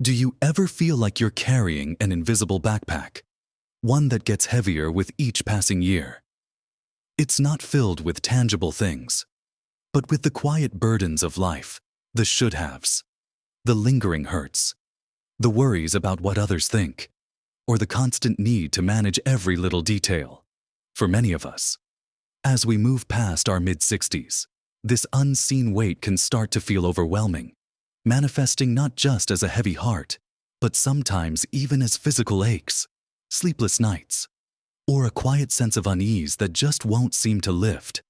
Do you ever feel like you're carrying an invisible backpack, one that gets heavier with each passing year? It's not filled with tangible things, but with the quiet burdens of life, the should-haves, the lingering hurts, the worries about what others think, or the constant need to manage every little detail. For many of us, as we move past our mid-60s, this unseen weight can start to feel overwhelming, manifesting not just as a heavy heart, but sometimes even as physical aches, sleepless nights, or a quiet sense of unease that just won't seem to lift.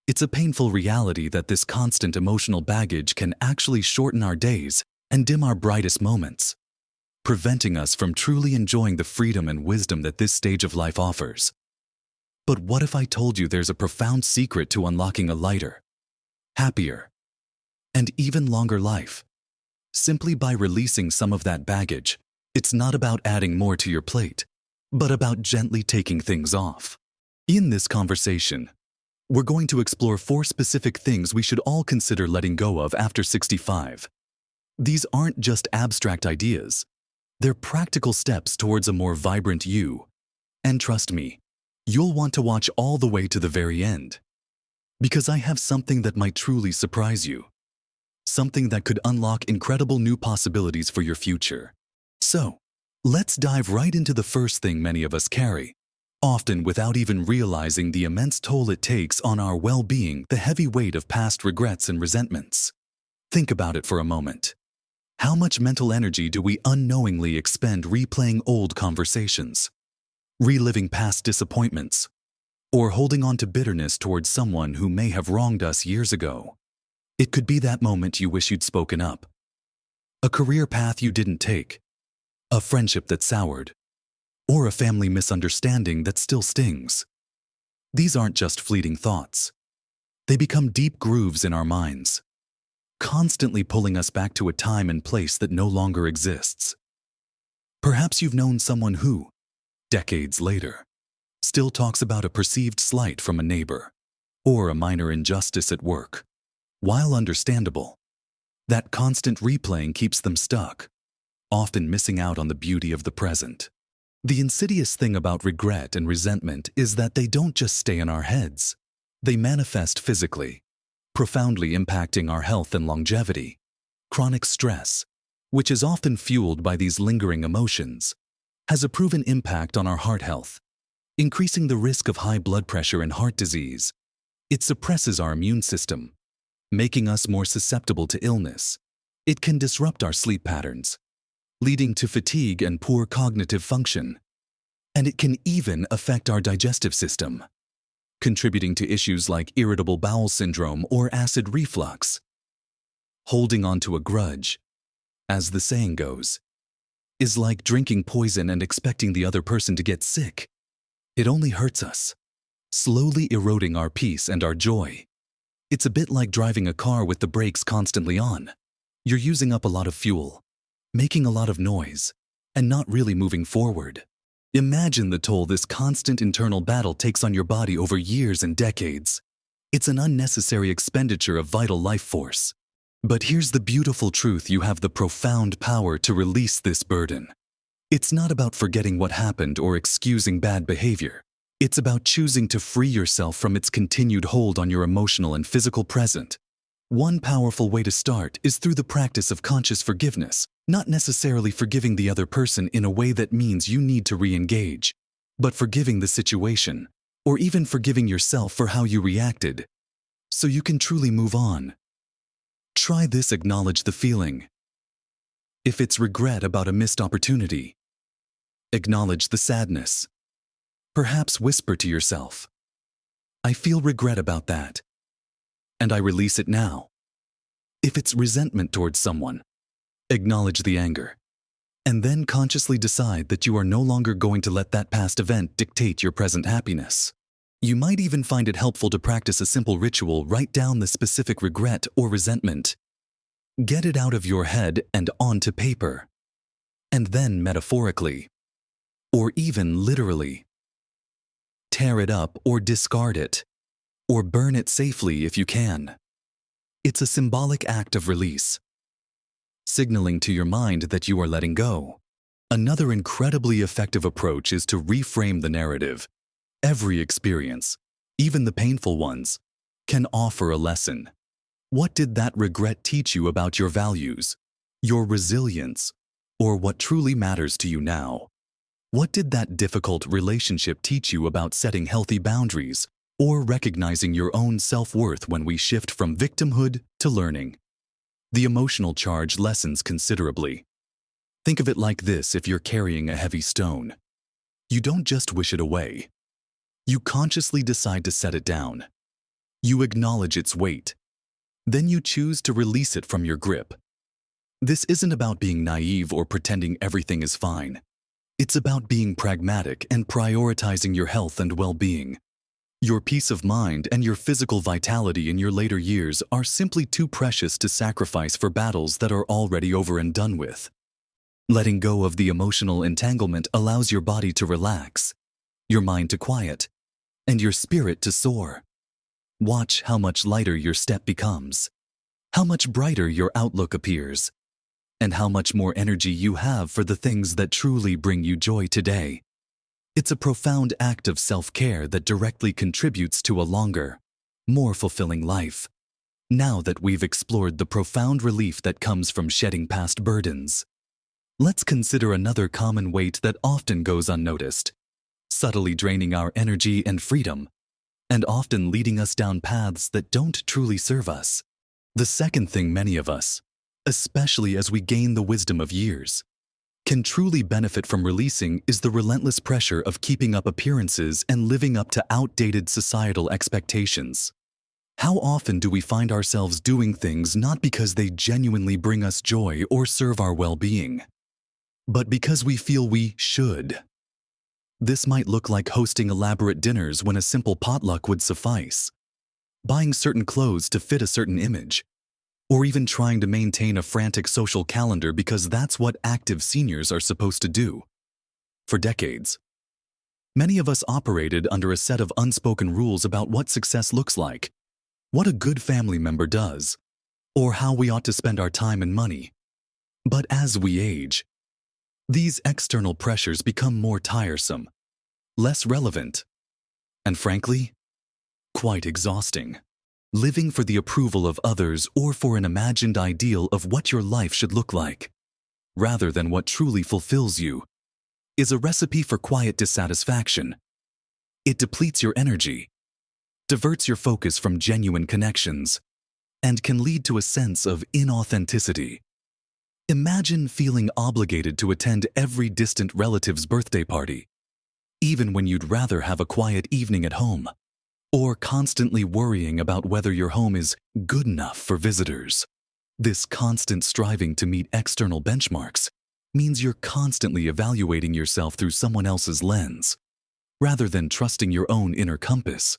It's a painful reality that this constant emotional baggage can actually shorten our days and dim our brightest moments, preventing us from truly enjoying the freedom and wisdom that this stage of life offers. But what if I told you there's a profound secret to unlocking a lighter, happier, and even longer life? Simply by releasing some of that baggage. It's not about adding more to your plate, but about gently taking things off. In this conversation, we're going to explore 4 specific things we should all consider letting go of after 65. These aren't just abstract ideas. They're practical steps towards a more vibrant you. And trust me, you'll want to watch all the way to the very end. Because I have something that might truly surprise you. Something that could unlock incredible new possibilities for your future. So, let's dive right into the first thing many of us carry, often without even realizing the immense toll it takes on our well-being, the heavy weight of past regrets and resentments. Think about it for a moment. How much mental energy do we unknowingly expend replaying old conversations, reliving past disappointments, or holding on to bitterness towards someone who may have wronged us years ago? It could be that moment you wish you'd spoken up, a career path you didn't take, a friendship that soured, or a family misunderstanding that still stings. These aren't just fleeting thoughts. They become deep grooves in our minds, constantly pulling us back to a time and place that no longer exists. Perhaps you've known someone who, decades later, still talks about a perceived slight from a neighbor, or a minor injustice at work. While understandable, that constant replaying keeps them stuck, often missing out on the beauty of the present. The insidious thing about regret and resentment is that they don't just stay in our heads. They manifest physically, profoundly impacting our health and longevity. Chronic stress, which is often fueled by these lingering emotions, has a proven impact on our heart health, increasing the risk of high blood pressure and heart disease. It suppresses our immune system, making us more susceptible to illness. It can disrupt our sleep patterns, leading to fatigue and poor cognitive function. And it can even affect our digestive system, contributing to issues like irritable bowel syndrome or acid reflux. Holding on to a grudge, as the saying goes, is like drinking poison and expecting the other person to get sick. It only hurts us, slowly eroding our peace and our joy. It's a bit like driving a car with the brakes constantly on. You're using up a lot of fuel, making a lot of noise, and not really moving forward. Imagine the toll this constant internal battle takes on your body over years and decades. It's an unnecessary expenditure of vital life force. But here's the beautiful truth: you have the profound power to release this burden. It's not about forgetting what happened or excusing bad behavior. It's about choosing to free yourself from its continued hold on your emotional and physical present. One powerful way to start is through the practice of conscious forgiveness, not necessarily forgiving the other person in a way that means you need to re-engage, but forgiving the situation, or even forgiving yourself for how you reacted, so you can truly move on. Try this: acknowledge the feeling. If it's regret about a missed opportunity, acknowledge the sadness. Perhaps whisper to yourself, "I feel regret about that, and I release it now." If it's resentment towards someone, acknowledge the anger, and then consciously decide that you are no longer going to let that past event dictate your present happiness. You might even find it helpful to practice a simple ritual: write down the specific regret or resentment. Get it out of your head and onto paper. And then metaphorically, or even literally, tear it up or discard it, or burn it safely if you can. It's a symbolic act of release, signaling to your mind that you are letting go. Another incredibly effective approach is to reframe the narrative. Every experience, even the painful ones, can offer a lesson. What did that regret teach you about your values, your resilience, or what truly matters to you now? What did that difficult relationship teach you about setting healthy boundaries or recognizing your own self-worth when we shift from victimhood to learning? The emotional charge lessens considerably. Think of it like this: if you're carrying a heavy stone, you don't just wish it away. You consciously decide to set it down. You acknowledge its weight. Then you choose to release it from your grip. This isn't about being naive or pretending everything is fine. It's about being pragmatic and prioritizing your health and well-being. Your peace of mind and your physical vitality in your later years are simply too precious to sacrifice for battles that are already over and done with. Letting go of the emotional entanglement allows your body to relax, your mind to quiet, and your spirit to soar. Watch how much lighter your step becomes, how much brighter your outlook appears, and how much more energy you have for the things that truly bring you joy today. It's a profound act of self-care that directly contributes to a longer, more fulfilling life. Now that we've explored the profound relief that comes from shedding past burdens, let's consider another common weight that often goes unnoticed, subtly draining our energy and freedom, and often leading us down paths that don't truly serve us. The second thing many of us, especially as we gain the wisdom of years, can truly benefit from releasing is the relentless pressure of keeping up appearances and living up to outdated societal expectations. How often do we find ourselves doing things not because they genuinely bring us joy or serve our well-being, but because we feel we should? This might look like hosting elaborate dinners when a simple potluck would suffice, buying certain clothes to fit a certain image, or even trying to maintain a frantic social calendar because that's what active seniors are supposed to do. For decades, many of us operated under a set of unspoken rules about what success looks like, what a good family member does, or how we ought to spend our time and money. But as we age, these external pressures become more tiresome, less relevant, and frankly, quite exhausting. Living for the approval of others or for an imagined ideal of what your life should look like, rather than what truly fulfills you, is a recipe for quiet dissatisfaction. It depletes your energy, diverts your focus from genuine connections, and can lead to a sense of inauthenticity. Imagine feeling obligated to attend every distant relative's birthday party, even when you'd rather have a quiet evening at home, or constantly worrying about whether your home is good enough for visitors. This constant striving to meet external benchmarks means you're constantly evaluating yourself through someone else's lens, rather than trusting your own inner compass.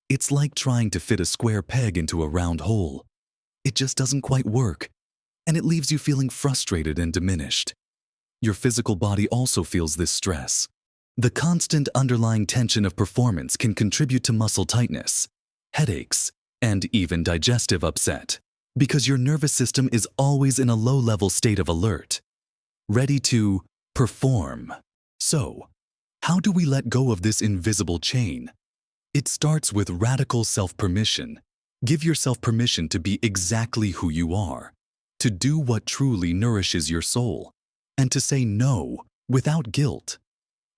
It's like trying to fit a square peg into a round hole. It just doesn't quite work, and it leaves you feeling frustrated and diminished. Your physical body also feels this stress. The constant underlying tension of performance can contribute to muscle tightness, headaches, and even digestive upset, because your nervous system is always in a low-level state of alert, ready to perform. So, how do we let go of this invisible chain? It starts with radical self-permission. Give yourself permission to be exactly who you are, to do what truly nourishes your soul, and to say no without guilt.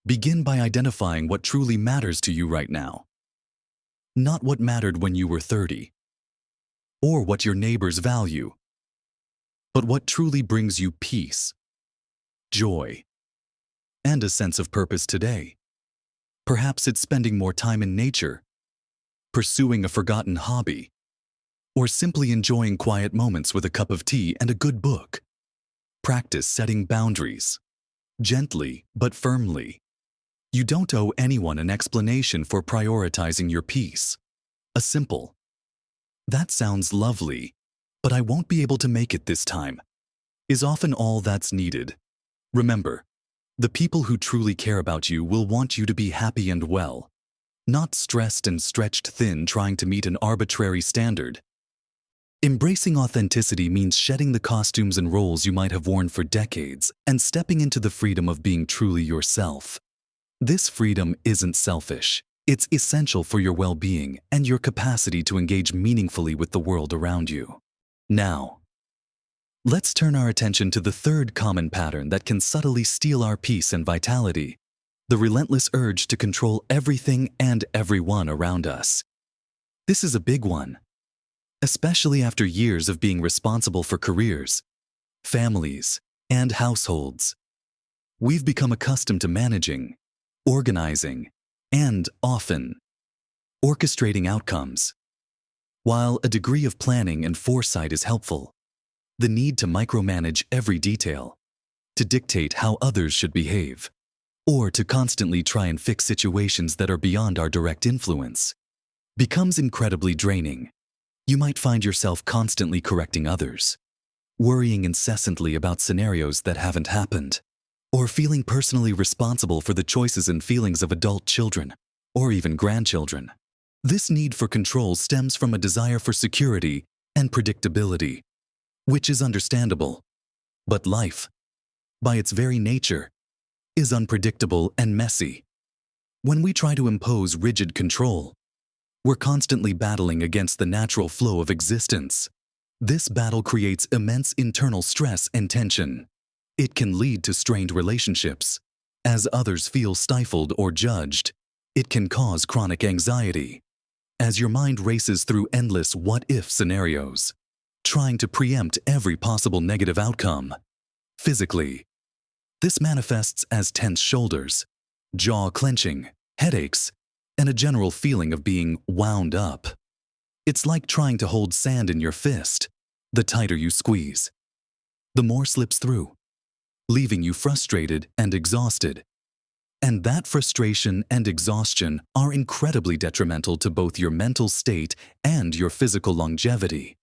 Begin by identifying what truly matters to you right now. Not what mattered when you were 30, or what your neighbors value, but what truly brings you peace, joy, and a sense of purpose today. Perhaps it's spending more time in nature, pursuing a forgotten hobby, or simply enjoying quiet moments with a cup of tea and a good book. Practice setting boundaries, gently but firmly. You don't owe anyone an explanation for prioritizing your peace. A simple, "That sounds lovely, but I won't be able to make it this time," is often all that's needed. Remember, the people who truly care about you will want you to be happy and well, not stressed and stretched thin trying to meet an arbitrary standard. Embracing authenticity means shedding the costumes and roles you might have worn for decades and stepping into the freedom of being truly yourself. This freedom isn't selfish. It's essential for your well-being and your capacity to engage meaningfully with the world around you. Now, let's turn our attention to the third common pattern that can subtly steal our peace and vitality: the relentless urge to control everything and everyone around us. This is a big one, especially after years of being responsible for careers, families, and households. We've become accustomed to managing, organizing, and often orchestrating outcomes. While a degree of planning and foresight is helpful, the need to micromanage every detail, to dictate how others should behave, or to constantly try and fix situations that are beyond our direct influence, becomes incredibly draining. You might find yourself constantly correcting others, worrying incessantly about scenarios that haven't happened, or feeling personally responsible for the choices and feelings of adult children, or even grandchildren. This need for control stems from a desire for security and predictability, which is understandable. But life, by its very nature, is unpredictable and messy. When we try to impose rigid control, we're constantly battling against the natural flow of existence. This battle creates immense internal stress and tension. It can lead to strained relationships. As others feel stifled or judged, it can cause chronic anxiety, as your mind races through endless what-if scenarios, trying to preempt every possible negative outcome. Physically, this manifests as tense shoulders, jaw clenching, headaches, and a general feeling of being wound up. It's like trying to hold sand in your fist. The tighter you squeeze, the more slips through, leaving you frustrated and exhausted. And that frustration and exhaustion are incredibly detrimental to both your mental state and your physical longevity.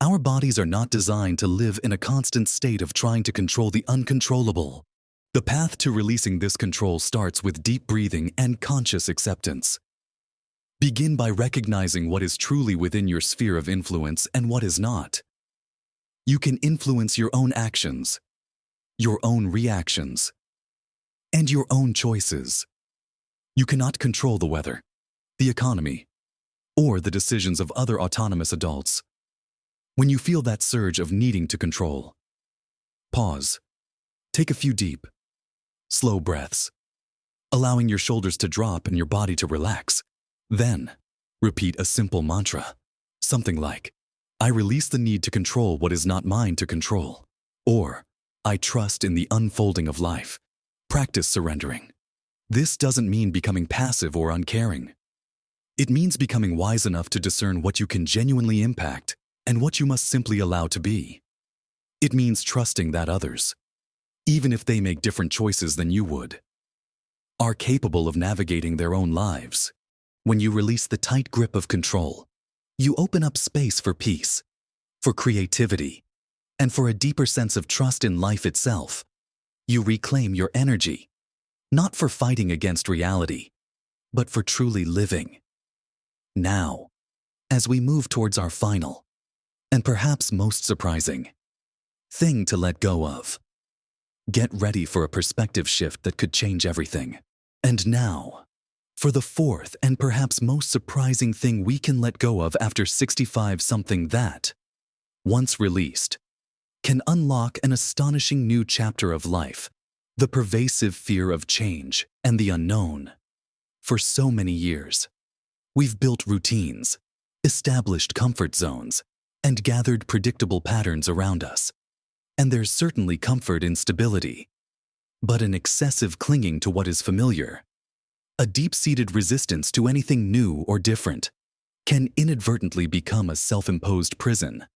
Our bodies are not designed to live in a constant state of trying to control the uncontrollable. The path to releasing this control starts with deep breathing and conscious acceptance. Begin by recognizing what is truly within your sphere of influence and what is not. You can influence your own actions, your own reactions, and your own choices. You cannot control the weather, the economy, or the decisions of other autonomous adults. When you feel that surge of needing to control, pause. Take a few deep, slow breaths, allowing your shoulders to drop and your body to relax. Then, repeat a simple mantra, something like, "I release the need to control what is not mine to control," or, "I trust in the unfolding of life." Practice surrendering. This doesn't mean becoming passive or uncaring. It means becoming wise enough to discern what you can genuinely impact and what you must simply allow to be. It means trusting that others, even if they make different choices than you would, are capable of navigating their own lives. When you release the tight grip of control, you open up space for peace, for creativity, and for a deeper sense of trust in life itself. You reclaim your energy, not for fighting against reality, but for truly living. Now, as we move towards our final, and perhaps most surprising, thing to let go of, get ready for a perspective shift that could change everything. And now, for the fourth and perhaps most surprising thing we can let go of after 65, something that, once released, can unlock an astonishing new chapter of life: the pervasive fear of change and the unknown. For so many years, we've built routines, established comfort zones, and gathered predictable patterns around us. And there's certainly comfort in stability, but an excessive clinging to what is familiar, a deep-seated resistance to anything new or different, can inadvertently become a self-imposed prison.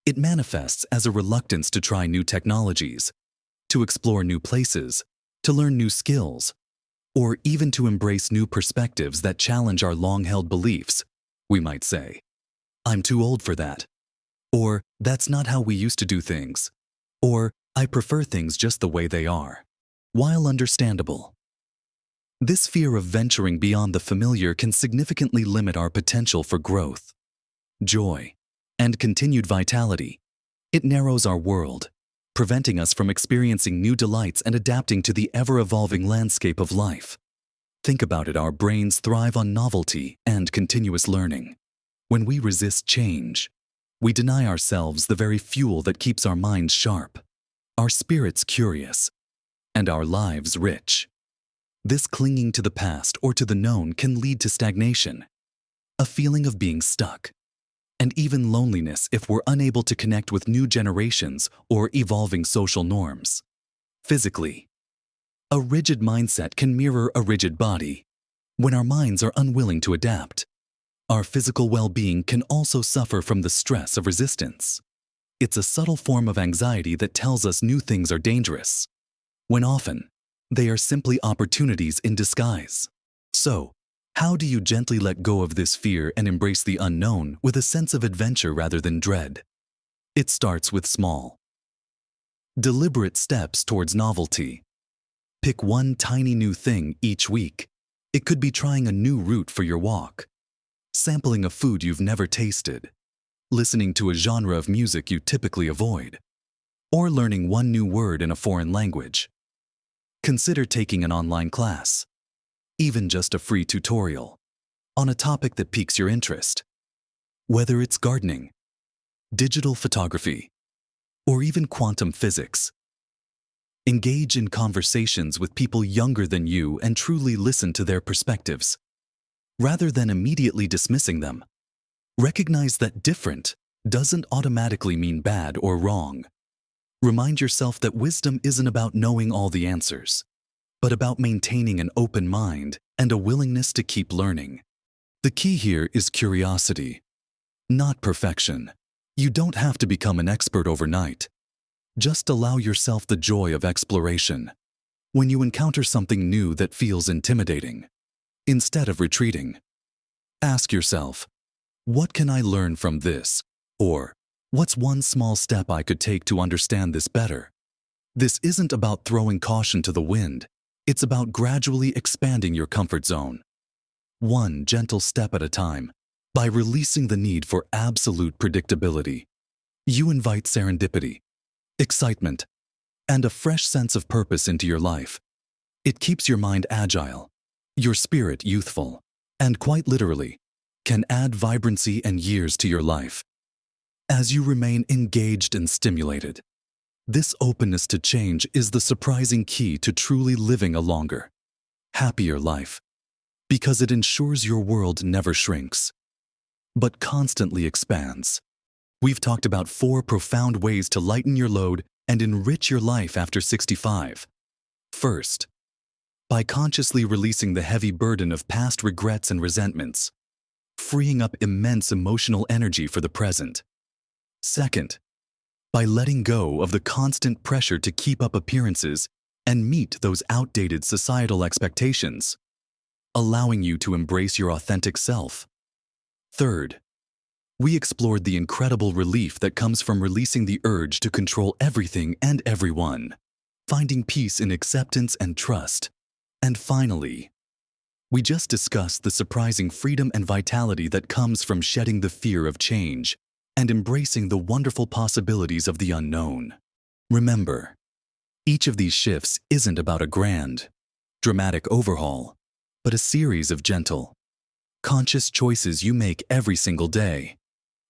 It manifests as a reluctance to try new technologies, to explore new places, to learn new skills, or even to embrace new perspectives that challenge our long-held beliefs. We might say, "I'm too old for that," or "That's not how we used to do things," or "I prefer things just the way they are." While understandable, this fear of venturing beyond the familiar can significantly limit our potential for growth, joy, and continued vitality. It narrows our world, preventing us from experiencing new delights and adapting to the ever-evolving landscape of life. Think about it, our brains thrive on novelty and continuous learning. When we resist change, we deny ourselves the very fuel that keeps our minds sharp, our spirits curious, and our lives rich. This clinging to the past or to the known can lead to stagnation, a feeling of being stuck, and even loneliness if we're unable to connect with new generations or evolving social norms. Physically, a rigid mindset can mirror a rigid body. When our minds are unwilling to adapt, our physical well-being can also suffer from the stress of resistance. It's a subtle form of anxiety that tells us new things are dangerous, when often they are simply opportunities in disguise. So, how do you gently let go of this fear and embrace the unknown with a sense of adventure rather than dread? It starts with small, deliberate steps towards novelty. Pick one tiny new thing each week. It could be trying a new route for your walk, sampling a food you've never tasted, listening to a genre of music you typically avoid, or learning one new word in a foreign language. Consider taking an online class, even just a free tutorial, on a topic that piques your interest. Whether it's gardening, digital photography, or even quantum physics, engage in conversations with people younger than you and truly listen to their perspectives. Rather than immediately dismissing them, recognize that different doesn't automatically mean bad or wrong. Remind yourself that wisdom isn't about knowing all the answers, but about maintaining an open mind and a willingness to keep learning. The key here is curiosity, not perfection. You don't have to become an expert overnight. Just allow yourself the joy of exploration. When you encounter something new that feels intimidating, instead of retreating, ask yourself, what can I learn from this? Or, what's one small step I could take to understand this better? This isn't about throwing caution to the wind. It's about gradually expanding your comfort zone, one gentle step at a time. By releasing the need for absolute predictability, you invite serendipity, excitement, and a fresh sense of purpose into your life. It keeps your mind agile, your spirit youthful, and quite literally, can add vibrancy and years to your life. As you remain engaged and stimulated, this openness to change is the surprising key to truly living a longer, happier life, because it ensures your world never shrinks, but constantly expands. We've talked about 4 profound ways to lighten your load and enrich your life after 65. First, by consciously releasing the heavy burden of past regrets and resentments, freeing up immense emotional energy for the present. Second, by letting go of the constant pressure to keep up appearances and meet those outdated societal expectations, allowing you to embrace your authentic self. Third, we explored the incredible relief that comes from releasing the urge to control everything and everyone, finding peace in acceptance and trust. And finally, we just discussed the surprising freedom and vitality that comes from shedding the fear of change and embracing the wonderful possibilities of the unknown. Remember, each of these shifts isn't about a grand, dramatic overhaul, but a series of gentle, conscious choices you make every single day.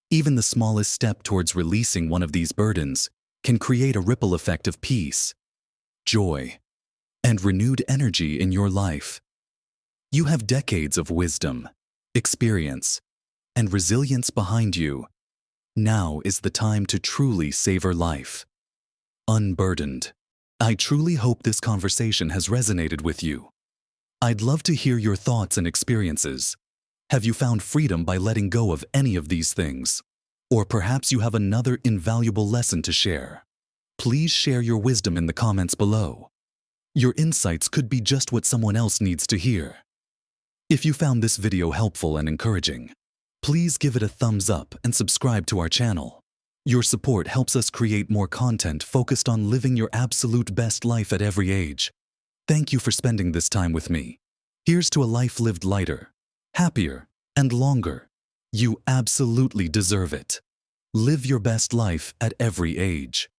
Even the smallest step towards releasing one of these burdens can create a ripple effect of peace, joy, and renewed energy in your life. You have decades of wisdom, experience, and resilience behind you. Now is the time to truly savor life, unburdened. I truly hope this conversation has resonated with you. I'd love to hear your thoughts and experiences. Have you found freedom by letting go of any of these things? Or perhaps you have another invaluable lesson to share. Please share your wisdom in the comments below. Your insights could be just what someone else needs to hear. If you found this video helpful and encouraging, please give it a thumbs up and subscribe to our channel. Your support helps us create more content focused on living your absolute best life at every age. Thank you for spending this time with me. Here's to a life lived lighter, happier, and longer. You absolutely deserve it. Live your best life at every age.